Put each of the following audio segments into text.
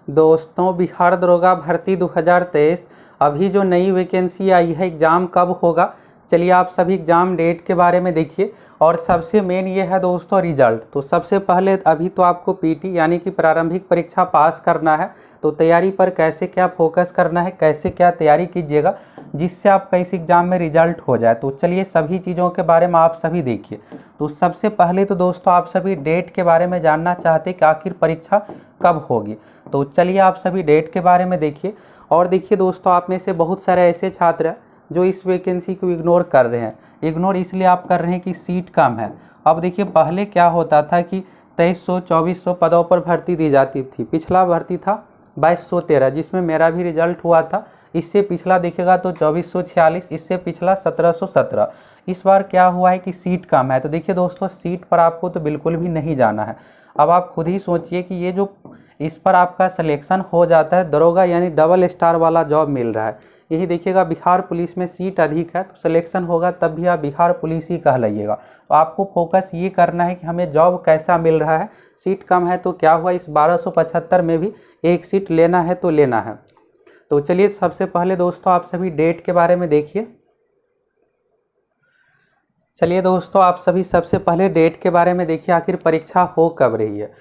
दोस्तों बिहार दरोगा भर्ती 2023 अभी जो नई वैकेंसी आई है, एग्ज़ाम कब होगा, चलिए आप सभी एग्ज़ाम डेट के बारे में देखिए। और सबसे मेन ये है दोस्तों रिजल्ट। तो सबसे पहले अभी तो आपको पीटी यानी कि प्रारंभिक परीक्षा पास करना है। तो तैयारी पर कैसे क्या फोकस करना है, कैसे क्या तैयारी कीजिएगा जिससे आपका इस एग्ज़ाम में रिजल्ट हो जाए। तो चलिए सभी चीज़ों के बारे में आप सभी देखिए। तो सबसे पहले तो दोस्तों आप सभी डेट के बारे में जानना चाहते कि आखिर परीक्षा कब होगी। तो चलिए आप सभी डेट के बारे में देखिए। और देखिए दोस्तों, आप में से बहुत सारे ऐसे छात्र हैं जो इस वैकेंसी को इग्नोर कर रहे हैं। इग्नोर इसलिए आप कर रहे हैं कि सीट कम है। अब देखिए पहले क्या होता था कि 2300-2400 पदों पर भर्ती दी जाती थी। पिछला भर्ती था 2213, जिसमें मेरा भी रिजल्ट हुआ था। इससे पिछला देखिएगा तो 2446, इससे पिछला 1717। इस बार क्या हुआ है कि सीट कम है। तो देखिए दोस्तों, सीट पर आपको तो बिल्कुल भी नहीं जाना है। अब आप खुद ही सोचिए कि ये जो इस पर आपका सिलेक्शन हो जाता है, दरोगा यानी डबल स्टार वाला जॉब मिल रहा है। यही देखिएगा बिहार पुलिस में सीट अधिक है, तो सिलेक्शन होगा तब भी आप बिहार पुलिस ही कहलाइएगा। तो आपको फोकस ये करना है कि हमें जॉब कैसा मिल रहा है। सीट कम है तो क्या हुआ, इस 1275 में भी एक सीट लेना है तो लेना है। तो चलिए सबसे पहले दोस्तों आप सभी डेट के बारे में देखिए। चलिए दोस्तों आप सभी सबसे पहले डेट के बारे में देखिए, आखिर परीक्षा हो कब रही है।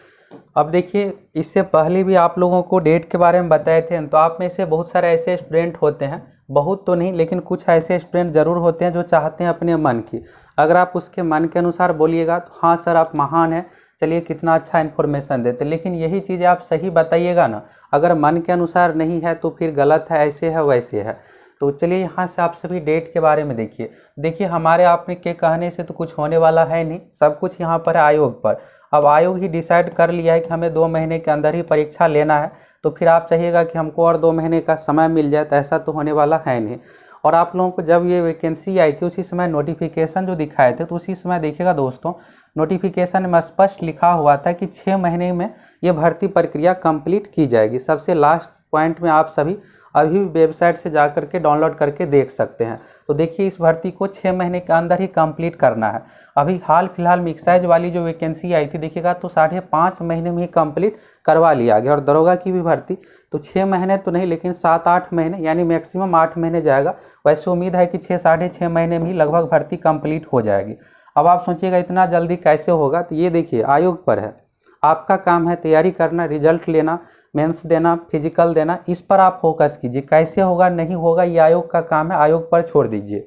अब देखिए इससे पहले भी आप लोगों को डेट के बारे में बताए थे। तो आप में से बहुत सारे ऐसे स्टूडेंट होते हैं, बहुत तो नहीं लेकिन कुछ ऐसे स्टूडेंट ज़रूर होते हैं जो चाहते हैं अपने मन की। अगर आप उसके मन के अनुसार बोलिएगा तो हाँ सर आप महान हैं, चलिए कितना अच्छा इन्फॉर्मेशन देते। लेकिन यही चीज़ें आप सही बताइएगा ना, अगर मन के अनुसार नहीं है तो फिर गलत है, ऐसे है वैसे है। तो चलिए यहाँ से आप सभी डेट के बारे में देखिए हमारे आपने के कहने से तो कुछ होने वाला है नहीं, सब कुछ यहाँ पर है आयोग पर। अब आयोग ही डिसाइड कर लिया है कि हमें 2 महीने के अंदर ही परीक्षा लेना है। तो फिर आप चाहिएगा कि हमको और 2 महीने का समय मिल जाए, तो ऐसा तो होने वाला है नहीं। और आप लोगों को जब ये वैकेंसी आई थी उसी समय नोटिफिकेशन जो दिखाए थे, तो उसी समय देखिएगा दोस्तों नोटिफिकेशन में स्पष्ट लिखा हुआ था कि 6 महीने में ये भर्ती प्रक्रिया कंप्लीट की जाएगी। सबसे लास्ट पॉइंट में आप सभी अभी वेबसाइट से जा करके डाउनलोड करके देख सकते हैं। तो देखिए इस भर्ती को 6 महीने के अंदर ही कंप्लीट करना है। अभी हाल फिलहाल में एक्साइज वाली जो वैकेंसी आई थी देखिएगा तो 5.5 महीने में ही कंप्लीट करवा लिया गया। और दरोगा की भी भर्ती तो 6 महीने तो नहीं लेकिन 7-8 महीने यानी मैक्सिमम 8 महीने जाएगा। वैसे उम्मीद है कि 6-6.5 महीने में ही लगभग भर्ती कंप्लीट हो जाएगी। अब आप सोचिएगा इतना जल्दी कैसे होगा, तो ये देखिए आयोग पर है। आपका काम है तैयारी करना, रिजल्ट लेना, मेंस देना, फिजिकल देना, इस पर आप फोकस कीजिए। कैसे होगा नहीं होगा ये आयोग का काम है, आयोग पर छोड़ दीजिए।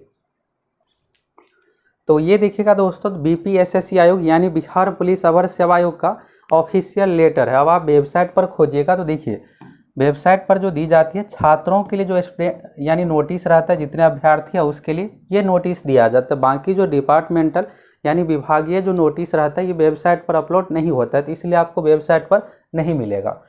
तो ये देखिएगा दोस्तों बीपीएसएससी आयोग यानी बिहार पुलिस अवर सेवा आयोग का ऑफिशियल लेटर है। अब आप वेबसाइट पर खोजिएगा तो देखिए वेबसाइट पर जो दी जाती है छात्रों के लिए जो यानी नोटिस रहता है, जितने अभ्यर्थी है उसके लिए ये नोटिस दिया जाता है। बाकी जो डिपार्टमेंटल यानी विभागीय जो नोटिस रहता है ये वेबसाइट पर अपलोड नहीं होता है, तो इसलिए आपको वेबसाइट पर नहीं मिलेगा।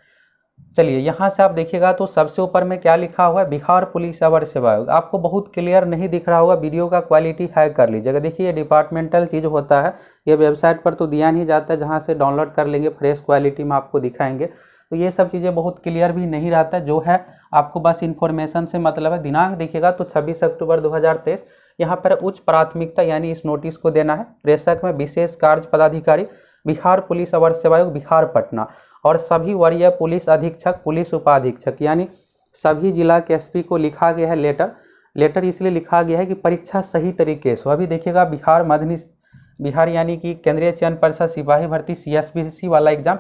चलिए यहाँ से आप देखिएगा तो सबसे ऊपर में क्या लिखा हुआ है, बिहार पुलिस अवर सेवा आयोग। आपको बहुत क्लियर नहीं दिख रहा होगा, वीडियो का क्वालिटी हाई कर लीजिएगा। देखिए ये डिपार्टमेंटल चीज़ होता है, ये वेबसाइट पर तो दिया नहीं जाता है, जहाँ से डाउनलोड कर लेंगे फ्रेश क्वालिटी में आपको दिखाएंगे। तो ये सब चीज़ें बहुत क्लियर भी नहीं रहता है, जो है आपको बस इन्फॉर्मेशन से मतलब है। दिनांक देखिएगा तो 26 अक्टूबर 2023। यहाँ पर उच्च प्राथमिकता यानी इस नोटिस को देना है प्रेषक में विशेष कार्य पदाधिकारी बिहार पुलिस अवर सेवा आयोग बिहार पटना और सभी वरीय पुलिस अधीक्षक पुलिस उपाधीक्षक यानी सभी जिला के एसपी को लिखा गया है लेटर इसलिए लिखा गया है कि परीक्षा सही तरीके से। अभी देखिएगा बिहार यानी कि केंद्रीय चयन परिषद सिपाही भर्ती CSBC वाला एग्जाम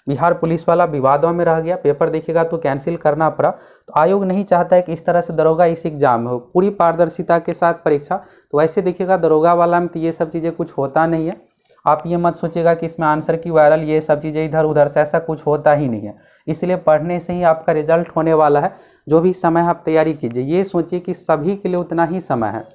बिहार पुलिस वाला विवादों में रह गया, पेपर देखिएगा तो कैंसिल करना पड़ा। तो आयोग नहीं चाहता है कि इस तरह से दरोगा इस एग्जाम में हो, पूरी पारदर्शिता के साथ परीक्षा। तो वैसे देखिएगा दरोगा वाला में तो ये सब चीज़ें कुछ होता नहीं है। आप ये मत सोचिएगा कि इसमें आंसर की वायरल ये सब चीज़ें इधर उधर से, ऐसा कुछ होता ही नहीं है। इसलिए पढ़ने से ही आपका रिजल्ट होने वाला है। जो भी समय आप तैयारी कीजिए, ये सोचिए कि सभी के लिए उतना ही समय है।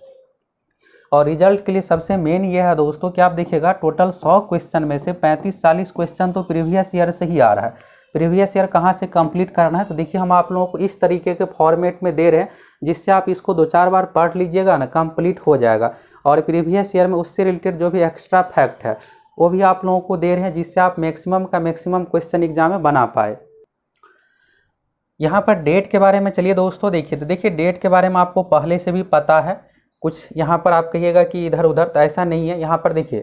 और रिजल्ट के लिए सबसे मेन ये है दोस्तों कि आप देखिएगा टोटल 100 क्वेश्चन में से 35-40 क्वेश्चन तो प्रीवियस ईयर से ही आ रहा है। प्रीवियस ईयर कहाँ से कंप्लीट करना है, तो देखिए हम आप लोगों को इस तरीके के फॉर्मेट में दे रहे हैं जिससे आप इसको 2-4 बार पढ़ लीजिएगा ना, कंप्लीट हो जाएगा। और प्रीवियस ईयर में उससे रिलेटेड जो भी एक्स्ट्रा फैक्ट है वो भी आप लोगों को दे रहे हैं, जिससे आप मैक्सिमम का मैक्सिमम क्वेश्चन एग्जाम में बना पाए। यहाँ पर डेट के बारे में चलिए दोस्तों देखिए। तो देखिए डेट के बारे में आपको पहले से भी पता है कुछ। यहाँ पर आप कहिएगा कि इधर उधर, तो ऐसा नहीं है। यहाँ पर देखिए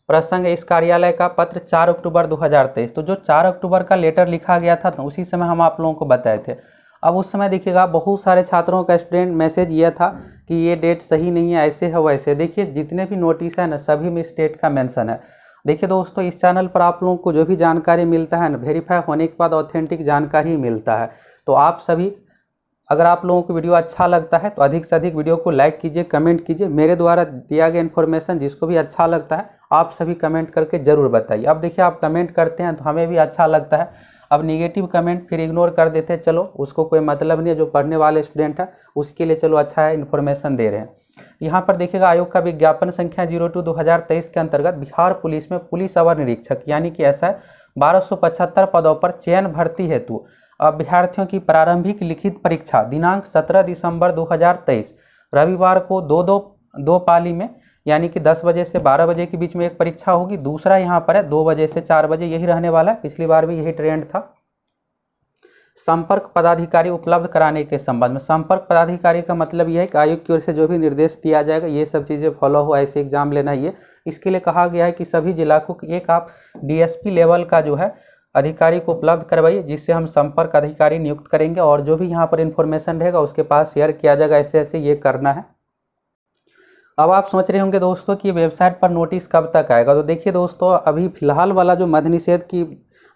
प्रसंग इस कार्यालय का पत्र 4 अक्टूबर 2023। तो जो 4 अक्टूबर का लेटर लिखा गया था तो उसी समय हम आप लोगों को बताए थे। अब उस समय देखिएगा बहुत सारे छात्रों का स्टूडेंट मैसेज ये था कि ये डेट सही नहीं है, ऐसे है वैसे। देखिए जितने भी नोटिस है ना सभी में इस डेट का मेंशन है। देखिए दोस्तों इस चैनल पर आप लोगों को जो भी जानकारी मिलता है ना वेरीफाई होने के बाद ऑथेंटिक जानकारी मिलता है। तो आप सभी अगर आप लोगों को वीडियो अच्छा लगता है तो अधिक से अधिक वीडियो को लाइक कीजिए, कमेंट कीजिए। मेरे द्वारा दिया गया इन्फॉर्मेशन जिसको भी अच्छा लगता है आप सभी कमेंट करके ज़रूर बताइए। अब देखिए आप कमेंट करते हैं तो हमें भी अच्छा लगता है। अब निगेटिव कमेंट फिर इग्नोर कर देते हैं, चलो उसको कोई मतलब नहीं है। जो पढ़ने वाले स्टूडेंट है उसके लिए चलो अच्छा है, इन्फॉर्मेशन दे रहे हैं। यहाँ पर देखिएगा आयोग का विज्ञापन संख्या 02/2023 के अंतर्गत बिहार पुलिस में पुलिस अवर निरीक्षक यानी कि ऐसा 1275 पदों पर चयन भर्ती हेतु अभ्यर्थियों की प्रारंभिक लिखित परीक्षा दिनांक 17 दिसंबर 2023 रविवार को दो पाली में यानी कि 10 बजे से 12 बजे के बीच में एक परीक्षा होगी। दूसरा यहाँ पर है 2 बजे से 4 बजे, यही रहने वाला है। पिछली बार भी यही ट्रेंड था। संपर्क पदाधिकारी उपलब्ध कराने के संबंध में, संपर्क पदाधिकारी का मतलब यह है कि आयोग की ओर से जो भी निर्देश दिया जाएगा ये सब चीज़ें फॉलो हो, ऐसे एग्जाम लेना है। इसके लिए कहा गया है कि सभी जिला को एक आप डीएसपी लेवल का जो है अधिकारी को उपलब्ध करवाइए, जिससे हम संपर्क अधिकारी नियुक्त करेंगे और जो भी यहाँ पर इन्फॉर्मेशन रहेगा उसके पास शेयर किया जाएगा। ऐसे ऐसे ये करना है। अब आप सोच रहे होंगे दोस्तों कि वेबसाइट पर नोटिस कब तक आएगा। तो देखिए दोस्तों अभी फिलहाल वाला जो मध्य निषेध की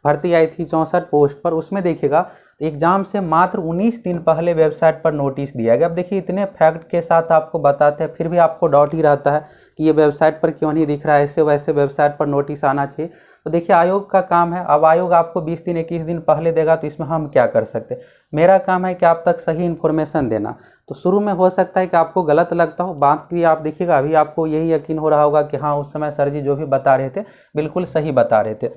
भर्ती आई थी 64 पोस्ट पर, उसमें देखिएगा एग्जाम से मात्र 19 दिन पहले वेबसाइट पर नोटिस दिया गया। अब देखिए इतने फैक्ट के साथ आपको बताते हैं फिर भी आपको डाउट ही रहता है कि ये वेबसाइट पर क्यों नहीं दिख रहा है, ऐसे वैसे वेबसाइट पर नोटिस आना चाहिए। तो देखिए आयोग का काम है। अब आयोग आपको 20 दिन 21 दिन पहले देगा तो इसमें हम क्या कर सकते हैं। मेरा काम है कि आप तक सही इन्फॉर्मेशन देना। तो शुरू में हो सकता है कि आपको गलत लगता हो, बात की आप देखिएगा अभी आपको यही यकीन हो रहा होगा कि हाँ उस समय सर जी जो भी बता रहे थे बिल्कुल सही बता रहे थे।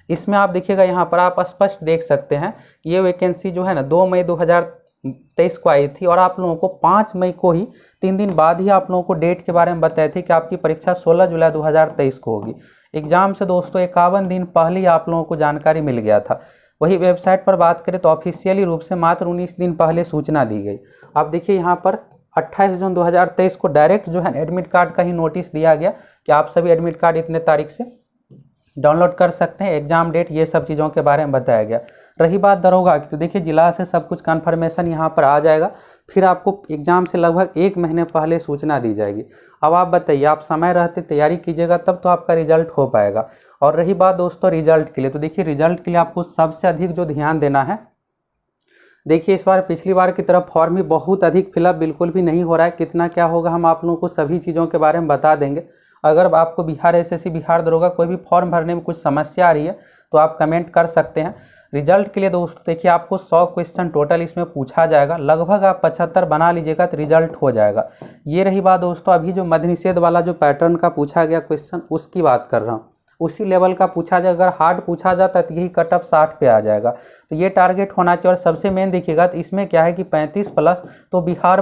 इसमें आप देखिएगा यहाँ पर आप स्पष्ट देख सकते हैं कि ये वैकेंसी जो है ना 2 मई 2023 को आई थी और आप लोगों को 5 मई को ही 3 दिन बाद ही आप लोगों को डेट के बारे में बताए थे कि आपकी परीक्षा 16 जुलाई 2023 को होगी। एग्जाम से दोस्तों 51 दिन पहले ही आप लोगों को जानकारी मिल गया था। वही वेबसाइट पर बात करें तो ऑफिशियली रूप से मात्र 19 दिन पहले सूचना दी गई। आप देखिए यहाँ पर 28 जून 2023 को डायरेक्ट जो है एडमिट कार्ड का ही नोटिस दिया गया कि आप सभी एडमिट कार्ड इतने तारीख से डाउनलोड कर सकते हैं, एग्जाम डेट ये सब चीज़ों के बारे में बताया गया। रही बात दरोगा की तो देखिए जिला से सब कुछ कन्फर्मेशन यहाँ पर आ जाएगा, फिर आपको एग्जाम से लगभग 1 महीने पहले सूचना दी जाएगी। अब आप बताइए आप समय रहते तैयारी कीजिएगा तब तो आपका रिजल्ट हो पाएगा। और रही बात दोस्तों रिजल्ट के लिए, तो देखिए रिजल्ट के लिए आपको सबसे अधिक जो ध्यान देना है, देखिए इस बार पिछली बार की तरफ फॉर्म ही बहुत अधिक फिलअप बिल्कुल भी नहीं हो रहा है। कितना क्या होगा हम आप लोगों को सभी चीज़ों के बारे में बता देंगे। अगर आपको बिहार एसएससी बिहार दरोगा कोई भी फॉर्म भरने में कुछ समस्या आ रही है तो आप कमेंट कर सकते हैं। रिजल्ट के लिए दोस्तों देखिए आपको 100 क्वेश्चन टोटल इसमें पूछा जाएगा, लगभग आप 75 बना लीजिएगा तो रिजल्ट हो जाएगा। ये रही बात दोस्तों अभी जो मध्य निषेध वाला जो पैटर्न का पूछा गया क्वेश्चन उसकी बात कर रहा हूँ, उसी लेवल का पूछा जाए। अगर हार्ड पूछा जाता है तो यही कट ऑफ 60 पे आ जाएगा। तो ये टारगेट होना चाहिए। और सबसे मेन देखिएगा तो इसमें क्या है कि 35 प्लस तो बिहार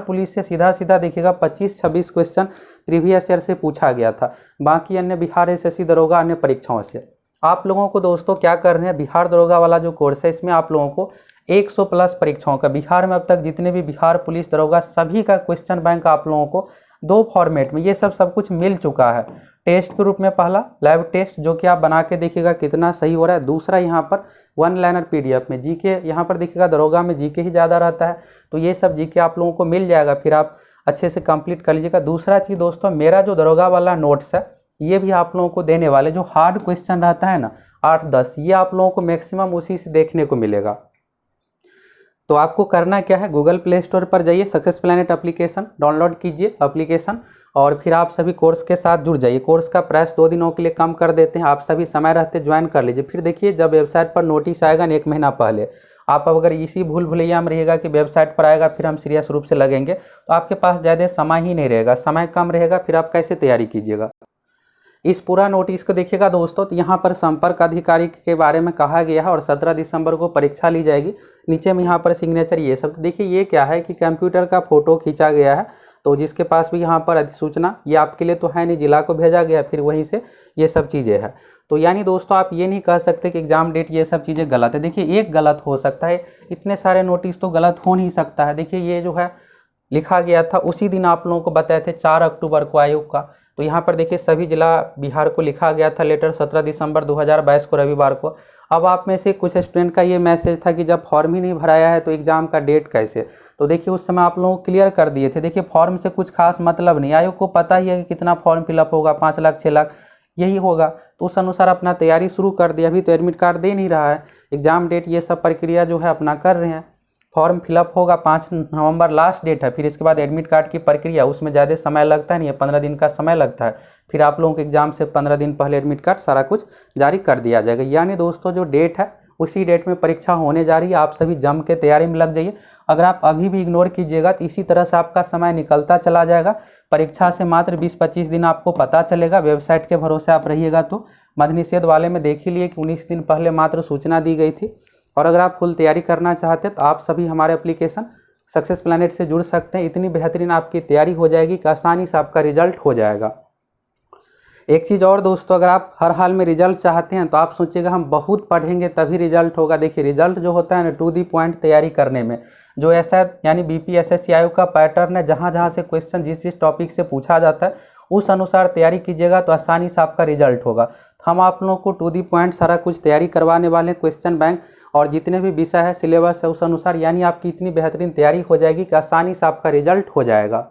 पुलिस से सीधा सीधा देखिएगा 25-26 क्वेश्चन प्रीवियस ईयर से पूछा गया था। बाकी अन्य बिहार एसएससी दरोगा अन्य परीक्षाओं से आप लोगों को दोस्तों क्या करना है, बिहार दरोगा वाला जो कोर्स है इसमें आप लोगों को 100 प्लस परीक्षाओं का बिहार में अब तक जितने भी बिहार पुलिस दरोगा सभी का क्वेश्चन बैंक आप लोगों को 2 फॉर्मेट में ये सब कुछ मिल चुका है। टेस्ट के रूप में पहला लाइव टेस्ट जो कि आप बना के देखिएगा कितना सही हो रहा है। दूसरा यहाँ पर 1 लाइनर पीडीएफ में जीके, यहाँ पर देखिएगा दरोगा में जीके ही ज़्यादा रहता है तो ये सब जीके आप लोगों को मिल जाएगा, फिर आप अच्छे से कंप्लीट कर लीजिएगा। दूसरा चीज़ दोस्तों मेरा जो दरोगा वाला नोट्स है ये भी आप लोगों को देने वाले, जो हार्ड क्वेश्चन रहता है ना 8-10 ये आप लोगों को मैक्सिमम उसी से देखने को मिलेगा। तो आपको करना क्या है, गूगल प्ले स्टोर पर जाइए, सक्सेस प्लैनेट एप्लीकेशन डाउनलोड कीजिए एप्लीकेशन और फिर आप सभी कोर्स के साथ जुड़ जाइए। कोर्स का प्राइस 2 दिनों के लिए कम कर देते हैं, आप सभी समय रहते ज्वाइन कर लीजिए। फिर देखिए जब वेबसाइट पर नोटिस आएगा ना 1 महीना पहले, आप अगर इसी भूल भुलैया में रहिएगा कि वेबसाइट पर आएगा फिर हम सीरियस रूप से लगेंगे तो आपके पास ज़्यादा समय ही नहीं रहेगा, समय कम रहेगा, फिर आप कैसे तैयारी कीजिएगा। इस पूरा नोटिस को देखिएगा दोस्तों तो यहाँ पर संपर्क अधिकारी के बारे में कहा गया है और 17 दिसंबर को परीक्षा ली जाएगी। नीचे में यहाँ पर सिग्नेचर ये सब, तो देखिए ये क्या है कि कंप्यूटर का फोटो खींचा गया है, तो जिसके पास भी यहाँ पर अधिसूचना ये आपके लिए तो है नहीं, जिला को भेजा गया फिर वहीं से ये सब चीज़ें हैं। तो यानी दोस्तों आप ये नहीं कह सकते कि एग्जाम डेट ये सब चीज़ें गलत है। देखिए एक गलत हो सकता है, इतने सारे नोटिस तो गलत हो नहीं सकता है। देखिए ये जो है लिखा गया था उसी दिन आप लोगों को बताए थे 4 अक्टूबर को आयोग का, तो यहाँ पर देखिए सभी जिला बिहार को लिखा गया था लेटर 17 दिसंबर 2022 को रविवार को। अब आप में से कुछ स्टूडेंट का ये मैसेज था कि जब फॉर्म ही नहीं भराया है तो एग्ज़ाम का डेट कैसे। तो देखिए उस समय आप लोगों को क्लियर कर दिए थे। देखिए फॉर्म से कुछ खास मतलब नहीं, आयोग को पता ही है कि कितना फॉर्म फिलअप होगा, 5 लाख 6 लाख यही होगा, तो उस अनुसार अपना तैयारी शुरू कर दी। अभी तो एडमिट कार्ड दे नहीं रहा है, एग्ज़ाम डेट ये सब प्रक्रिया जो है अपना कर रहे हैं। फॉर्म फिलअप होगा 5 नवंबर लास्ट डेट है, फिर इसके बाद एडमिट कार्ड की प्रक्रिया, उसमें ज़्यादा समय लगता नहीं है, 15 दिन का समय लगता है। फिर आप लोगों के एग्ज़ाम से 15 दिन पहले एडमिट कार्ड सारा कुछ जारी कर दिया जाएगा। यानी दोस्तों जो डेट है उसी डेट में परीक्षा होने जा रही है। आप सभी जम के तैयारी में लग जाइए। अगर आप अभी भी इग्नोर कीजिएगा तो इसी तरह से आपका समय निकलता चला जाएगा। परीक्षा से मात्र 20-25 दिन आपको पता चलेगा। वेबसाइट के भरोसे आप रहिएगा तो मद्य निषेध वाले में देख ही लिए कि 19 दिन पहले मात्र सूचना दी गई थी। और अगर आप फुल तैयारी करना चाहते हैं तो आप सभी हमारे एप्लीकेशन सक्सेस प्लैनेट से जुड़ सकते हैं। इतनी बेहतरीन आपकी तैयारी हो जाएगी कि आसानी से आपका रिजल्ट हो जाएगा। एक चीज़ और दोस्तों, अगर आप हर हाल में रिजल्ट चाहते हैं तो आप सोचिएगा हम बहुत पढ़ेंगे तभी रिजल्ट होगा। देखिए रिजल्ट जो होता है ना, टू दी पॉइंट तैयारी करने में, जो ऐसा यानी बीपीएसएससी आयोग का पैटर्न है, जहाँ जहाँ से क्वेश्चन जिस टॉपिक से पूछा जाता है उस अनुसार तैयारी कीजिएगा तो आसानी से आपका रिजल्ट होगा। तो हम आप लोगों को टू दी पॉइंट सारा कुछ तैयारी करवाने वाले हैं। क्वेश्चन बैंक और जितने भी विषय है, सिलेबस है, उस अनुसार यानी आपकी इतनी बेहतरीन तैयारी हो जाएगी कि आसानी से आपका रिजल्ट हो जाएगा।